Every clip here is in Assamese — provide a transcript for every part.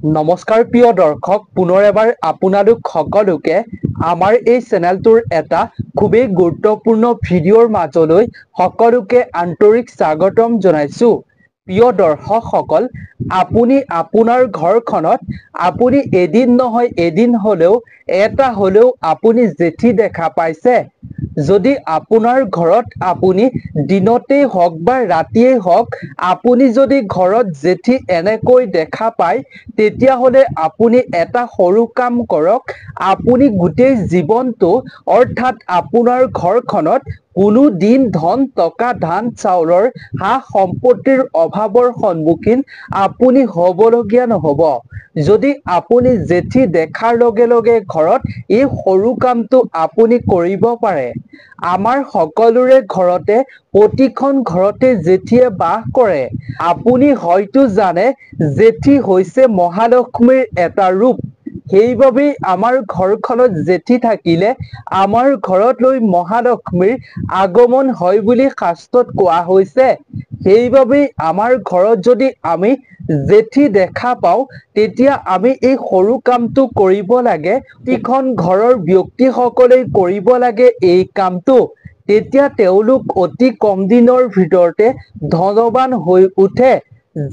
নমস্কাৰ প্ৰিয় দৰ্শক, পুনৰ এবাৰ আপোনালোক সকলোকে আমাৰ এই চেনেলটোৰ এটা খুবেই গুৰুত্বপূৰ্ণ ভিডিঅ'ৰ মাজলৈ সকলোকে আন্তৰিক স্বাগতম জনাইছো। প্ৰিয় দৰ্শকসকল, আপুনি আপোনাৰ ঘৰখনত আপুনি এদিন নহয় এদিন হলেও এটা হলেও আপুনি জেঠী দেখা পাইছে। যদি আপোনাৰ ঘৰত আপুনি দিনতেই হওক বা ৰাতিয়েই হওক আপুনি যদি ঘৰত জেঠী এনেকৈ দেখা পায়, তেতিয়াহলে আপুনি এটা সৰু কাম কৰক। আপুনি গোটেই জীৱনটো অৰ্থাৎ আপোনাৰ ঘৰখনত কোনো দিন ধন টকা ধান চাউলৰ হা সম্পত্তিৰ অভাৱৰ সন্মুখীন আপুনি হ'বলগীয়া নহব। যদি আপুনি জেঠী দেখাৰ লগে লগে ঘৰত এই সৰু কামটো আপুনি কৰিব পাৰে। আমাৰ সকলোৰে ঘৰতে প্ৰতিখন ঘৰতে জেঠীয়ে বাস কৰে। আপুনি হয়তো জানে জেঠী হৈছে মহালক্ষ্মীৰ এটা ৰূপ। সেইবাবেই আমাৰ ঘৰখনত জেঠী থাকিলে আমাৰ ঘৰলৈ মহালক্ষ্মীৰ আগমন হয় বুলি শাস্ত্ৰত কোৱা হৈছে। সেইবাবেই আমাৰ ঘৰত যদি আমি জেঠী দেখা পাওঁ, তেতিয়া আমি এই সৰু কামটো কৰিব লাগে। প্ৰতিখন ঘৰৰ ব্যক্তিসকলে কৰিব লাগে এই কামটো। তেতিয়া তেওঁলোক অতি কম দিনৰ ভিতৰতে ধনৱান হৈ উঠে।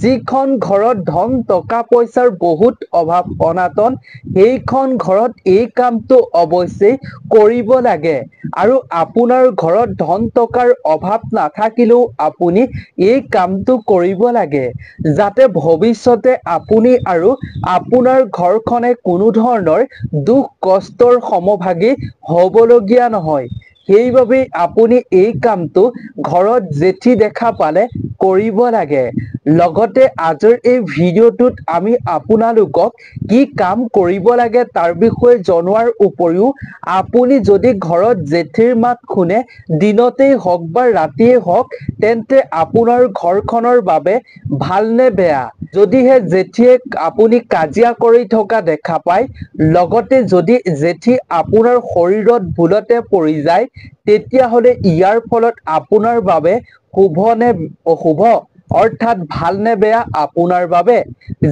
যিখন ঘৰত ধন টকা পইচাৰ বহুত অভাৱ অনাটন, সেইখন ঘৰত এই কামটো অৱশ্যেই কৰিব লাগে। আৰু আপোনাৰ ঘৰত ধন টকাৰ অভাৱ নাথাকিলেও আপুনি এই কামটো কৰিব লাগে, যাতে ভৱিষ্যতে আপুনি আৰু আপোনাৰ ঘৰখনে কোনো ধৰণৰ দুখ কষ্টৰ সমভাগী হ'বলগীয়া নহয়। সেইবাবেই আপুনি এই কামটো ঘৰত জেঠী দেখা পালে কৰিব লাগে। লগতে আজিৰ এই ভিডিঅ'টোত আমি আপোনালোকক কি কাম কৰিব লাগে তাৰ বিষয়ে জনোৱাৰ উপৰিও, আপুনি যদি ঘৰত জেঠীৰ মাত শুনে দিনতেই হওক বা ৰাতিয়েই হওক, তেন্তে আপোনাৰ ঘৰখনৰ বাবে ভাল নে বেয়া। যদিহে জেঠীয়ে আপুনি কাজিয়া কৰি থকা দেখা পায়, লগতে যদি জেঠী আপোনাৰ শৰীৰত ভুলতে পৰি যায়, তেতিয়াহলে ইয়াৰ ফলত আপোনাৰ বাবে শুভ নে অশুভ, অৰ্থাৎ ভাল নে বেয়া আপোনাৰ বাবে।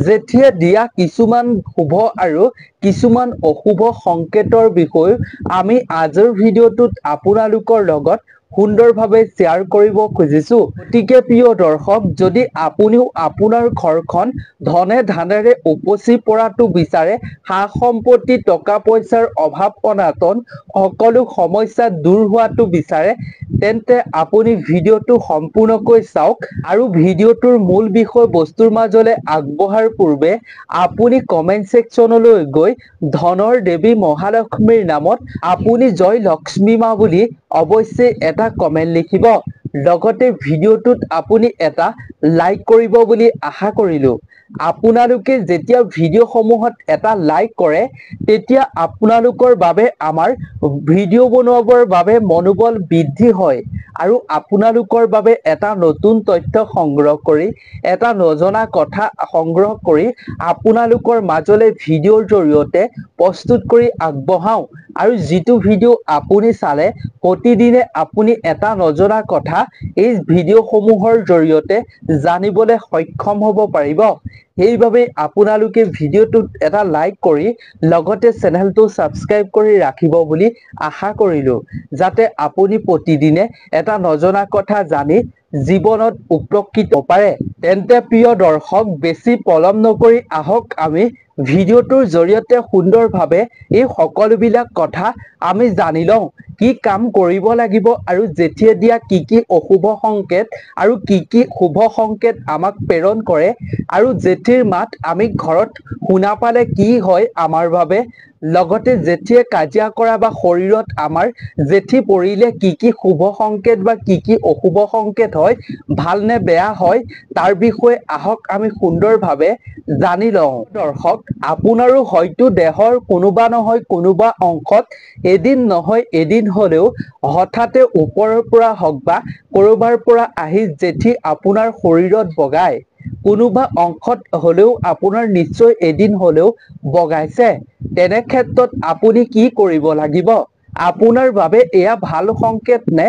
জেঠীয়ে দিয়া কিছুমান শুভ আৰু কিছুমান অশুভ সংকেতৰ বিষয়ে আমি আজিৰ ভিডিঅ'টোত আপোনালোকৰ লগত সুন্দৰভাৱে শ্বেয়াৰ কৰিব খুজিছো। গতিকে প্ৰিয় দৰ্শক, যদি আপুনিও আপোনাৰ ঘৰখন ধনে ধানেৰে উপচি পৰাটো বিচাৰে, সা সম্পত্তি টকা পইচাৰ অভাৱ অনাটন সকলো সমস্যা দূৰ হোৱাটো বিচাৰে, তেন্তে আপুনি ভিডিঅ'টো সম্পূৰ্ণকৈ চাওক। আৰু ভিডিঅ'টোৰ মূল বিষয় বস্তুৰ মাজলৈ আগবঢ়াৰ পূৰ্বে আপুনি কমেন্ট ছেকশ্যনলৈ গৈ ধনৰ দেৱী মহালক্ষ্মীৰ নামত আপুনি জয় লক্ষ্মী মা বুলি অৱশ্যেই এটা কমেন্ট লিখিব। লগতে ভিডিঅ'টোত আপুনি এটা লাইক কৰিব বুলি আশা কৰিলো। আপোনালোকে যেতিয়া ভিডিঅ'সমূহত এটা লাইক কৰে, তেতিয়া আপোনালোকৰ বাবে আমাৰ ভিডিঅ' বনোৱাৰ বাবে মনোবল বৃদ্ধি হয় আৰু আপোনালোকৰ বাবে এটা নতুন তথ্য সংগ্ৰহ কৰি, এটা নজনা কথা সংগ্ৰহ কৰি আপোনালোকৰ মাজলৈ ভিডিঅ'ৰ জৰিয়তে প্ৰস্তুত কৰি আগবঢ়াওঁ। আৰু যিটো ভিডিঅ' আপুনি চালে প্ৰতিদিনে আপুনি এটা নজনা কথা এই ভিডিঅ'সমূহৰ জৰিয়তে জানিবলৈ সক্ষম হ'ব পাৰিব। সেইবাবে আপোনালোকে ভিডিঅ'টোত এটা লাইক কৰি লগতে চেনেলটো ছাবস্ক্ৰাইব কৰি ৰাখিব বুলি আশা কৰিলো, যাতে আপুনি প্ৰতিদিনে এটা নজনা কথা জানি জীৱনত উপকৃত পাৰে। তেন্তে প্ৰিয় দৰ্শক, বেছি পলম নকৰি আহক আমি ভিডিঅ'টোৰ জৰিয়তে সুন্দৰভাৱে এই সকলোবিলাক কথা আমি জানি লওঁ। কি কাম কৰিব লাগিব আৰু জেঠীয়ে দিয়া কি কি অশুভ সংকেত আৰু কি কি শুভ সংকেত আমাক প্ৰেৰণ কৰে, আৰু জেঠীৰ মাত আমি ঘৰত শুনা পালে কি হয় আমাৰ বাবে, লগতে জেঠীয়ে কাজিয়া কৰা বা শৰীৰত আমাৰ জেঠী পৰিলে কি কি শুভ সংকেত বা কি কি অশুভ সংকেত হয়, ভাল নে বেয়া হয়, তাৰ বিষয়ে আহক আমি সুন্দৰভাৱে জানি লওঁ। দৰ্শক, আপোনাৰো হয়তো দেহৰ কোনোবা নহয় কোনোবা অংশত এদিন নহয় এদিন হলেও হঠাতে ওপৰৰ পৰা হওক বা কৰবাৰ পৰা আহি জেঠী আপোনাৰ শৰীৰত বগায়। কোনোবা অংশত হলেও আপোনাৰ নিশ্চয় এদিন হলেও বগাইছে। তেনে ক্ষেত্ৰত আপুনি কি কৰিব লাগিব? আপোনাৰ বাবে এয়া ভাল সংকেত নে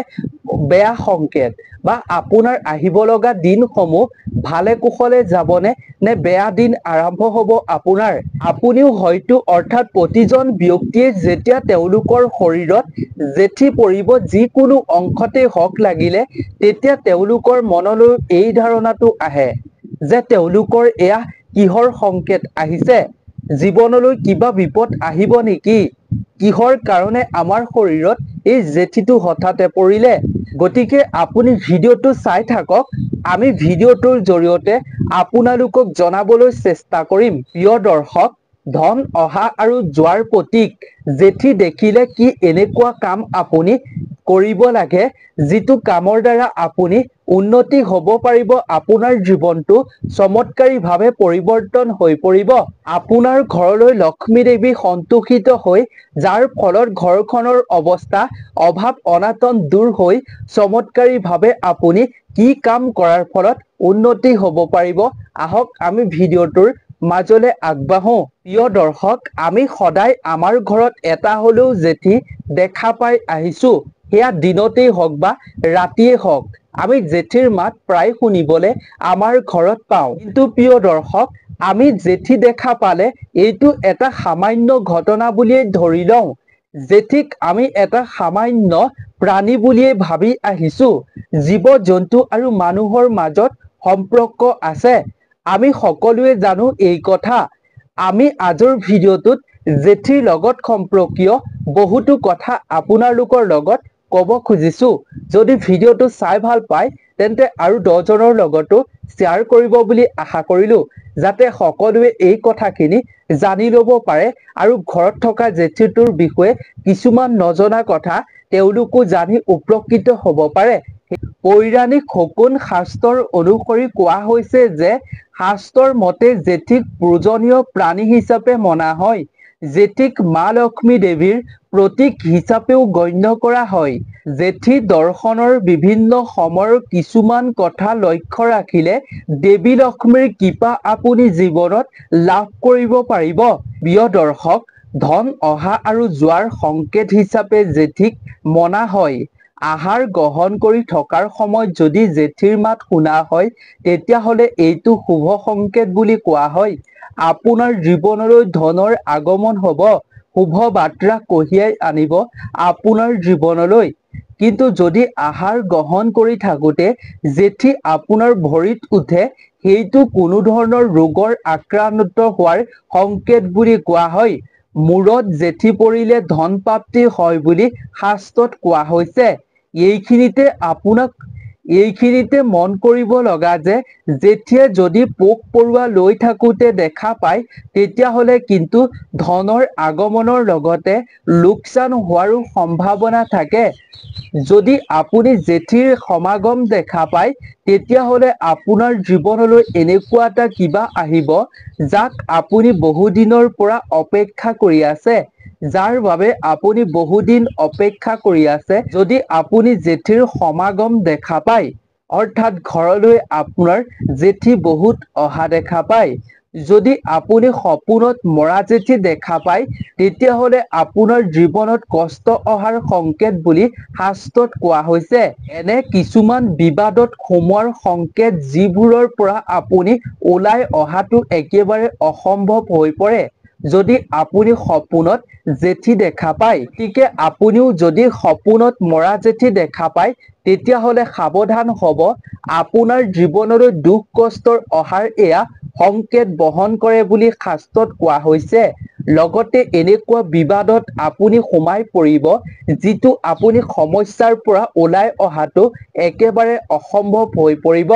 বেয়া সংকেত, বা আপোনাৰ আহিব লগা দিনসমূহ ভালে কুশলে যাবনে নে বেয়া দিন আৰম্ভ হ'ব আপোনাৰ। আপুনিও হয়তো অৰ্থাৎ প্ৰতিজন ব্যক্তিয়ে যেতিয়া তেওঁলোকৰ শৰীৰত জেঠী পৰিব যিকোনো অংশতে হওক লাগিলে, তেতিয়া তেওঁলোকৰ মনলৈ এই ধাৰণাটো আহে যে তেওঁলোকৰ এয়া কিহৰ সংকেত আহিছে, জীৱনলৈ কিবা বিপদ আহিব নেকি, কিহৰ কাৰণে আমাৰ শৰীৰত এই জেঠীটো হঠাতে পৰিলে। গতিকে আপুনি ভিডিঅ'টো চাই থাকক, আমি ভিডিঅ'টোৰ জৰিয়তে আপোনালোকক জনাবলৈ চেষ্টা কৰিম। প্ৰিয় দৰ্শক, ধন অহা আৰু যোৱাৰ প্ৰতীক জেঠী দেখিলে কি এনেকুৱা কাম আপুনি কৰিব লাগে যিটো কামৰ দ্বাৰা আপুনি উন্নতি হ'ব পাৰিব, আপোনাৰ জীৱনটো চমৎকাৰীভাৱে পৰিৱৰ্তন হৈ পৰিব। আপোনাৰ ঘৰলৈ লক্ষ্মী দেৱী সন্তোষিত হৈ যাৰ ফলত ঘৰখনৰ অৱস্থা অভাৱ অনাটন দূৰ হৈ চমৎকাৰীভাৱে আপুনি কি কাম কৰাৰ ফলত উন্নতি হ'ব পাৰিব, আহক আমি ভিডিঅ'টোৰ মাজলৈ আগবাঢ়ো। প্ৰিয় দৰ্শক, আমি সদায় আমাৰ ঘৰত এটা হ'লেও জেঠী দেখা পাই আহিছো, সেয়া দিনতেই হওক বা ৰাতিয়েই হওক, আমি জেঠীৰ মাত প্ৰায় শুনিবলৈ আমাৰ ঘৰত পাওঁ। কিন্তু প্ৰিয় দৰ্শক, আমি জেঠী দেখা পালে এইটো এটা সামান্য ঘটনা বুলিয়েই ধৰি লওঁ। জেঠীক আমি এটা সামান্য প্ৰাণী বুলিয়েই ভাবি আহিছো। জীৱ জন্তু আৰু মানুহৰ মাজত সম্পৰ্ক আছে, আমি সকলোৱে জানো এই কথা। আমি আজিৰ ভিডিঅ'টোত জেঠীৰ লগত সম্পৰ্কীয় বহুতো কথা আপোনালোকৰ লগত ক'ব খুজিছো। যদি ভিডিঅ'টো চাই ভাল পায় তেন্তে আৰু 10 জনৰ লগতো শ্বেয়াৰ কৰিব বুলি আশা কৰিলো, যাতে সকলোৱে এই কথাখিনি জানি ল'ব পাৰে আৰু ঘৰত থকা জেঠীটোৰ বিষয়ে কিছুমান নজনা কথা তেওঁলোকো জানি উপকৃত হ'ব পাৰে। পৌৰাণিক শকুন শাস্ত্ৰৰ অনুসৰি কোৱা হৈছে যে শাস্ত্ৰৰ মতে জেঠীক পূজনীয় প্ৰাণী হিচাপে মনা হয়। জেঠীক মা লক্ষ্মী দেৱীৰ প্ৰতীক হিচাপেও গণ্য কৰা হয়। জেঠী দৰ্শনৰ বিভিন্ন সময়ৰ কিছুমান কথা লক্ষ্য ৰাখিলে দেৱী লক্ষ্মীৰ কৃপা আপুনি জীৱনত লাভ কৰিব পাৰিব। প্ৰিয় দৰ্শক, ধন অহা আৰু যোৱাৰ সংকেত হিচাপে জেঠীক মনা হয়। আহাৰ গ্ৰহণ কৰি থকাৰ সময়ত যদি জেঠীৰ মাত শুনা হয় তেতিয়াহ'লে এইটো শুভ সংকেত বুলি কোৱা হয়। আপোনাৰ জীৱনলৈ ধনৰ আগমন হ'ব, শুভ বাৰ্তা কঢ়িয়াই আনিব আপোনাৰ জীৱনলৈ। কিন্তু যদি আহাৰ গ্ৰহণ কৰি থাকোঁতে জেঠী আপোনাৰ ভৰিত উঠে, সেইটো কোনো ধৰণৰ ৰোগৰ আক্ৰান্ত হোৱাৰ সংকেত বুলি কোৱা হয়। মূৰত জেঠী পৰিলে ধন প্ৰাপ্তি হয় বুলি শাস্ত্ৰত কোৱা হৈছে। এইখিনিতে মন কৰিব লগা যে জেঠীয়ে যদি পোক পৰুৱা লৈ থাকোঁতে দেখা পায় তেতিয়াহ'লে কিন্তু ধনৰ আগমনৰ লগতে লোকচান হোৱাৰো সম্ভাৱনা থাকে। যদি আপুনি জেঠীৰ সমাগম দেখা পায় তেতিয়াহ'লে আপোনাৰ জীৱনলৈ এনেকুৱা এটা কিবা আহিব যাক আপুনি বহুদিনৰ পৰা অপেক্ষা কৰি আছে, যাৰ বাবে আপুনি বহুদিন অপেক্ষা কৰি আছে। যদি আপুনি জেঠীৰ সমাগম দেখা পায়, অৰ্থাৎ ঘৰলৈ আপোনাৰ জেঠী বহুত অহা দেখা পায়, যদি আপুনি সপোনত মৰা জেঠী দেখা পায় তেতিয়াহ'লে আপোনাৰ জীৱনত কষ্ট অহাৰ সংকেত বুলি শাস্ত্ৰত কোৱা হৈছে। এনে কিছুমান বিবাদত সোমোৱাৰ সংকেত যিবোৰৰ পৰা আপুনি ওলাই অহাটো একেবাৰে অসম্ভৱ হৈ পৰে যদি আপুনি সপোনত জেঠী দেখা পায়। গতিকে আপুনিও যদি সপোনত মৰা জেঠী দেখা পায় তেতিয়াহ'লে সাৱধান হ'ব, আপোনাৰ জীৱনলৈ দুখ কষ্টৰ অহাৰ এয়া সংকেত বহন কৰে বুলি শাস্ত্ৰত কোৱা হৈছে। লগতে এনেকুৱা বিবাদত আপুনি সোমাই পৰিব যিটো আপুনি সমস্যাৰ পৰা ওলাই অহাটো একেবাৰে অসম্ভৱ হৈ পৰিব।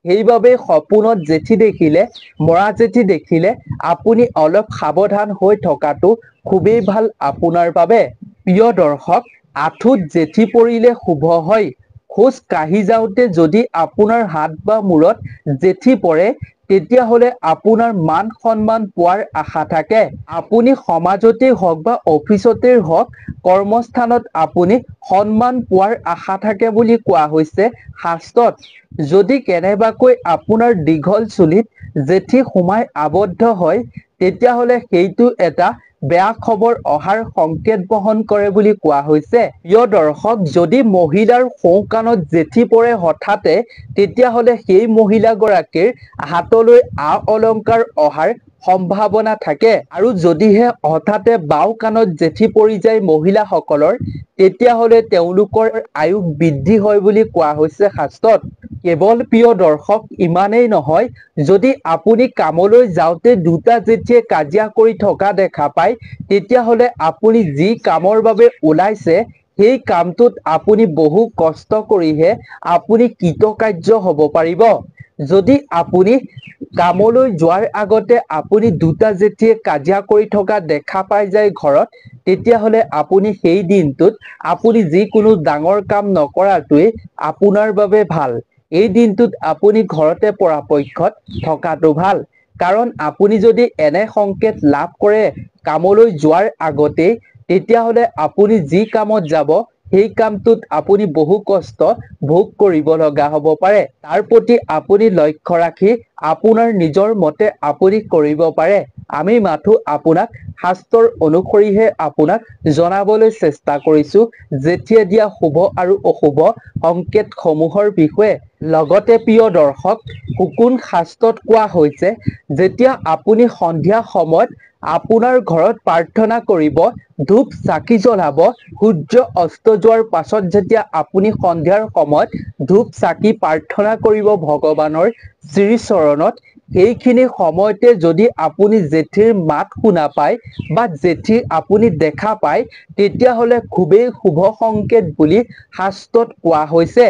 সেইবাবে সপোনত জেঠী দেখিলে, মৰা জেঠী দেখিলে আপুনি অলপ সাৱধান হৈ থকাটো খুবেই ভাল আপোনাৰ বাবে। প্ৰিয় দৰ্শক, আঁঠুত জেঠী পৰিলে শুভ হয়। খোজ কাঢ়ি যাওঁতে যদি আপোনাৰ হাত বা মূৰত জেঠী পৰে তেতিয়াহ'লে আপোনাৰ মান সন্মান পোৱাৰ আশা থাকে। আপুনি সমাজতেই হওক বা অফিচতেই হওক, কৰ্মস্থানত আপুনি সন্মান পোৱাৰ আশা থাকে বুলি কোৱা হৈছে শাস্ত্ৰত। যদি কেনেবাকৈ আপোনাৰ দীঘল চুলিত জেঠী সোমাই আবদ্ধ হয় তেতিয়াহ'লে সেইটো এটা বেয়া খবৰ অহাৰ সংকেত বহন কৰে বুলি কোৱা হৈছে। প্ৰিয় দৰ্শক, যদি মহিলাৰ সোঁ কাণত জেঠী পৰে হঠাতে, তেতিয়াহ'লে সেই মহিলাগৰাকীৰ হাতলৈ আ অলংকাৰ অহাৰ সম্ভাৱনা থাকে। আৰু যদিহে হঠাতে বাওঁ কাণত জেঠী পৰি যায় মহিলাসকলৰ, তেতিয়াহ'লে তেওঁলোকৰ আয়ুস বৃদ্ধি হয় বুলি কোৱা হৈছে শাস্ত্ৰত। কেৱল প্ৰিয় দৰ্শক ইমানেই নহয়, যদি আপুনি কামলৈ যাওঁতে দুটা জেঠীয়ে কাজিয়া কৰি থকা দেখা পায়, তেতিয়াহ'লে আপুনি যি কামৰ বাবে ওলাইছে সেই কামটোত আপুনি বহু কষ্ট কৰিহে আপুনি কৃতকাৰ্য হ'ব পাৰিব। যদি আপুনি কামলৈ যোৱাৰ আগতে আপুনি দুটা জেঠীয়ে কাজিয়া কৰি থকা দেখা পাই যায় ঘৰত, তেতিয়াহ'লে আপুনি সেই দিনটোত আপুনি যিকোনো ডাঙৰ কাম নকৰাটোৱেই আপোনাৰ বাবে ভাল। এই দিনটোত আপুনি ঘৰতে পৰাপক্ষত থকাটো ভাল। কাৰণ আপুনি যদি এনে সংকেত লাভ কৰে কামলৈ যোৱাৰ আগতেই, তেতিয়াহ'লে আপুনি যি কামত যাব সেই কামটোত আপুনি বহু কষ্ট ভোগ কৰিব লগা হ'ব পাৰে। তাৰ প্ৰতি আপুনি লক্ষ্য ৰাখি আপোনাৰ নিজৰ মতে আপুনি কৰিব পাৰে। আমি মাথো আপোনাক শাস্ত্ৰৰ অনুসৰিহে আপোনাক জনাবলৈ চেষ্টা কৰিছো জেঠীয়ে দিয়া শুভ আৰু অশুভ সংকেতসমূহৰ বিষয়ে। লগতে প্ৰিয় দৰ্শক, শুকুন শাস্ত্ৰত কোৱা হৈছে, যেতিয়া আপুনি সন্ধিয়া সময়ত আপোনাৰ ঘৰত প্ৰাৰ্থনা কৰিব, ধূপ চাকি জ্বলাব, সূৰ্য অস্ত যোৱাৰ পাছত যেতিয়া আপুনি সন্ধিয়াৰ সময়ত ধূপ চাকি প্ৰাৰ্থনা কৰিব ভগৱানৰ শ্ৰীচৰণত, সেইখিনি সময়তে যদি আপুনি জেঠীৰ মাত শুনা পায় বা জেঠী আপুনি দেখা পায়, তেতিয়াহ'লে খুবেই শুভ সংকেত বুলি শাস্ত্ৰত কোৱা হৈছে।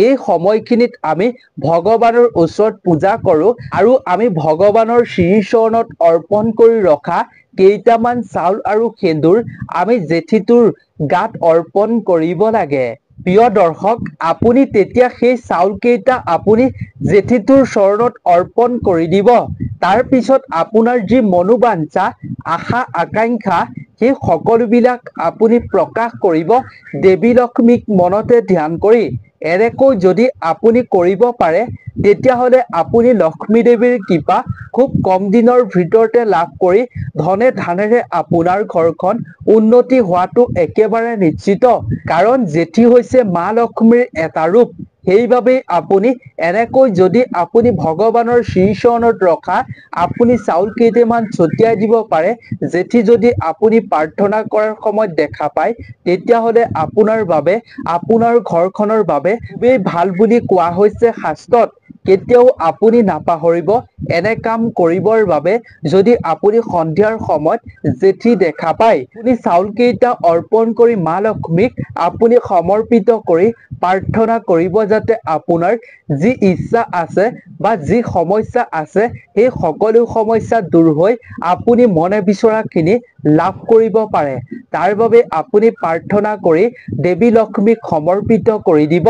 এই সময়খিনিত আমি ভগৱানৰ ওচৰত পূজা কৰোঁ আৰু আমি ভগৱানৰ শ্ৰীচৰণত অৰ্পণ কৰি ৰখা কেইটামান চাউল আৰু সেন্দুৰ আমি জেঠীটোৰ গাত অৰ্পণ কৰিব লাগে। প্ৰিয় দৰ্শক, আপুনি তেতিয়া সেই চাউল কেইটা আপুনি জেঠীটোৰ চৰণত অৰ্পণ কৰি দিব। তাৰ পিছত আপোনাৰ যি মনোবাঞ্ছা, আশা আকাংক্ষা, সেই সকলোবিলাক আপুনি প্ৰকাশ কৰিব দেৱী লক্ষ্মীক মনতে ধ্যান কৰি। এনেকৈ যদি আপুনি কৰিব পাৰে, তেতিয়াহ'লে আপুনি লক্ষ্মী দেৱীৰ কৃপা খুব কম দিনৰ ভিতৰতে লাভ কৰি ধনে ধানেৰে আপোনাৰ ঘৰখন উন্নতি হোৱাটো একেবাৰে নিশ্চিত। কাৰণ জেঠী হৈছে মা লক্ষ্মীৰ এটা ৰূপ। সেইবাবেই আপুনি এনেকৈ যদি আপুনি ভগৱানৰ শ্ৰীচৰণত ৰখা আপুনি চাউল কেইটামান ছটিয়াই দিব পাৰে, জেঠী যদি আপুনি প্ৰাৰ্থনা কৰাৰ সময়ত দেখা পায়, তেতিয়াহ'লে আপোনাৰ বাবে, আপোনাৰ ঘৰখনৰ বাবে খুবেই ভাল বুলি কোৱা হৈছে শাস্ত্ৰত। কেতিয়াও আপুনি নাপাহৰিব এনে কাম কৰিবৰ বাবে। যদি আপুনি সন্ধিয়াৰ সময়ত জেঠী দেখা পায়, আপুনি চাউল কেইটা অৰ্পণ কৰি মা লক্ষ্মীক আপুনি সমৰ্পিত কৰি প্ৰাৰ্থনা কৰিব যাতে আপোনাৰ যি ইচ্ছা আছে বা যি সমস্যা আছে সেই সকলো সমস্যা দূৰ হৈ আপুনি মনে বিচৰাখিনি লাভ কৰিব পাৰে। তাৰ বাবে আপুনি প্ৰাৰ্থনা কৰি দেৱী লক্ষ্মীক সমৰ্পিত কৰি দিব।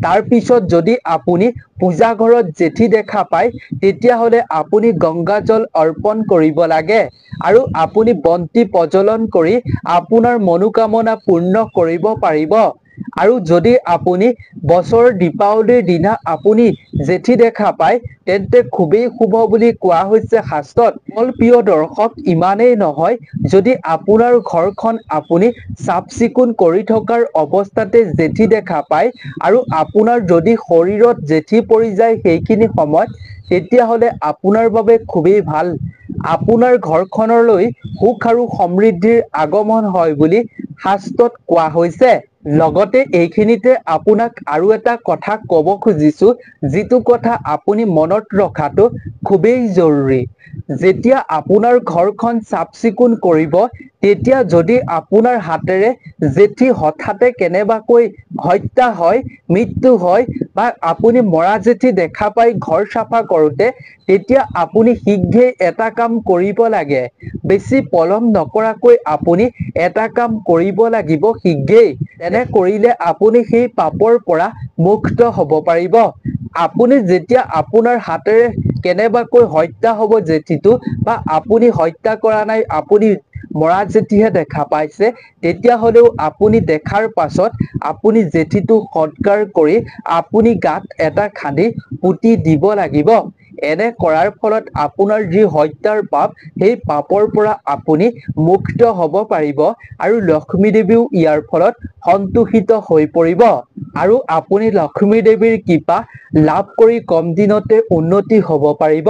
তাৰ পিছত যদি আপুনি পূজা ঘৰত জেঠী দেখা পায়, তেতিয়াহ'লে আপুনি গংগা জল অৰ্পণ কৰিব লাগে আৰু আপুনি বন্তি প্ৰজ্বলন কৰি আপোনাৰ মনোকামনা পূৰ্ণ কৰিব পাৰিব। আৰু যদি আপুনি বছৰৰ দীপাৱলীৰ দিনা আপুনি জেঠী দেখা পায়, তেন্তে খুবেই শুভ বুলি কোৱা হৈছে শাস্ত্ৰত। প্ৰিয় দৰ্শক ইমানেই নহয়, যদি আপোনাৰ ঘৰখন আপুনি চাফ চিকুণ কৰি থকাৰ অৱস্থাতে জেঠী দেখা পায় আৰু আপোনাৰ যদি শৰীৰত জেঠী পৰি যায় সেইখিনি সময়ত, তেতিয়াহ'লে আপোনাৰ বাবে খুবেই ভাল। আপোনাৰ ঘৰখনলৈ সুখ আৰু সমৃদ্ধিৰ আগমন হয় বুলি শাস্ত্ৰত কোৱা হৈছে। লগতে এইখিনিতে আপোনাক আৰু এটা কথা ক'ব খুজিছো, যিটো কথা আপুনি মনত ৰখাটো খুবেই জৰুৰী। যেতিয়া আপোনাৰ ঘৰখন চাফ চিকুণ কৰিব, তেতিয়া যদি আপোনাৰ হাতেৰে জেঠী হঠাতে কেনেবাকৈ হত্যা হয়, মৃত্যু হয় বা আপুনি মৰা জেঠী দেখা পাই ঘৰ চাফা কৰোঁতে, তেতিয়া আপুনি শীঘ্ৰেই এটা কাম কৰিব লাগে। বেছি পলম নকৰাকৈ আপুনি এটা কাম কৰিব লাগিব শীঘ্ৰেই। তেনে কৰিলে আপুনি সেই পাপৰ পৰা মুক্ত হ'ব পাৰিব। আপুনি যেতিয়া আপোনাৰ হাতেৰে কেনেবাকৈ হত্যা হ'ব জেঠীটো বা আপুনি হত্যা কৰা নাই, আপুনি মৰা জেঠীহে দেখা পাইছে, তেতিয়াহ'লেও আপুনি দেখাৰ পাছত আপুনি জেঠীটো সৎকাৰ কৰি আপুনি গাত এটা খান্দি পুতি দিব লাগিব। এনে কৰাৰ ফলত আপোনাৰ যি হত্যাৰ পাপ সেই পাপৰ পৰা আপুনি মুক্ত হ'ব পাৰিব আৰু লক্ষ্মী দেৱীও ইয়াৰ ফলত সন্তুষ্ট হৈ পৰিব আৰু আপুনি লক্ষ্মী দেৱীৰ কৃপা লাভ কৰি কম দিনতে উন্নতি হ'ব পাৰিব।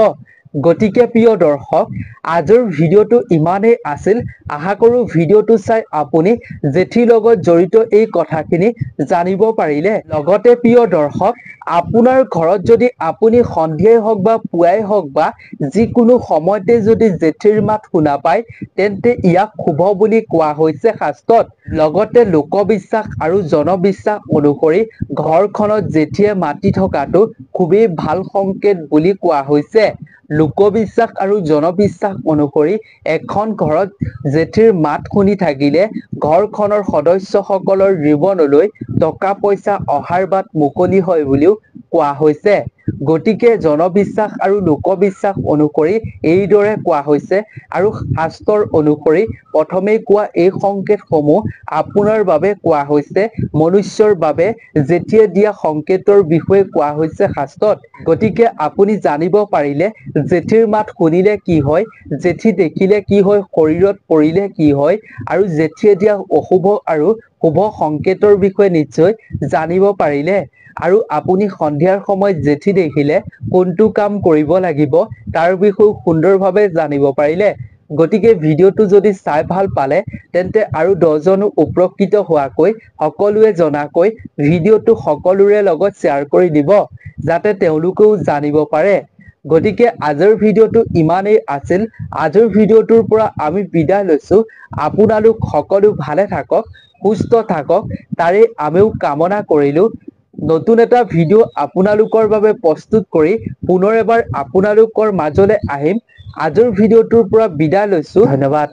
গতিকে প্ৰিয় দৰ্শক, আজিৰ ভিডিঅ'টো ইমানেই আছিল। আশা কৰোঁ ভিডিঅ'টো চাই আপুনি জেঠীৰ লগত জড়িত এই কথাখিনি জানিব পাৰিলে। লগতে প্ৰিয় দৰ্শক, আপোনাৰ ঘৰত যদি আপুনি সন্ধিয়াই হওক বা পুৱাই হওক বা যিকোনো সময়তে যদি জেঠীৰ মাত শুনা পায়, তেন্তে ইয়াক শুভ বুলি কোৱা হৈছে শাস্ত্ৰত। লগতে লোকবিশ্বাস আৰু জনবিশ্বাস অনুসৰি ঘৰখনত জেঠীয়ে মাতি থকাটো খুবেই ভাল সংকেত বুলি কোৱা হৈছে। লোকবিশ্বাস আৰু জনবিশ্বাস অনুসৰি এখন ঘৰত জেঠীৰ মাত শুনি থাকিলে ঘৰখনৰ সদস্যসকলৰ জীৱনলৈ টকা পইচা অহাৰ বাট মুকলি হয় বুলিও কোৱা হৈছে। গতিকে জনবিশ্বাস আৰু লোকবিশ্বাস অনুসৰি এইদৰে কোৱা হৈছে আৰু শাস্ত্ৰৰ অনুসৰি প্ৰথমেই কোৱা এই সংকেতসমূহ আপোনাৰ বাবে কোৱা হৈছে। মনুষ্যৰ বাবে জেঠীয়ে দিয়া সংকেতৰ বিষয়ে কোৱা হৈছে শাস্ত্ৰত। গতিকে আপুনি জানিব পাৰিলে জেঠীৰ মাত শুনিলে কি হয়, জেঠী দেখিলে কি হয়, শৰীৰত পৰিলে কি হয় আৰু জেঠীয়ে দিয়া অশুভ আৰু শুভ সংকেতৰ বিষয়ে নিশ্চয় জানিব পাৰিলে। আৰু আপুনি সন্ধিয়াৰ সময়ত জেঠী দেখিলে কোনটো কাম কৰিব লাগিব তাৰ বিষয়েও সুন্দৰভাৱে জানিব পাৰিলে। গতিকে ভিডিঅ'টো যদি চাই ভাল পালে তেন্তে আৰু 10জনো উপকৃত হোৱাকৈ সকলোৱে জনাকৈ ভিডিঅ'টো সকলোৰে লগত শ্বেয়াৰ কৰি দিব, যাতে তেওঁলোকেও জানিব পাৰে। গতিকে আজিৰ ভিডিঅ'টো ইমানেই আছিল। আজিৰ ভিডিঅ'টোৰ পৰা আমি বিদায় লৈছোঁ। আপোনালোক সকলো ভালে থাকক, সুস্থ থাকক, তাৰে আমিও কামনা কৰিলোঁ। নতুন এটা ভিডিঅ' আপোনালোকৰ বাবে প্ৰস্তুত কৰি পুনৰ এবাৰ আপোনালোকৰ মাজলৈ আহিম। আজিৰ ভিডিঅ'টোৰ পৰা বিদায় লৈছোঁ। ধন্যবাদ।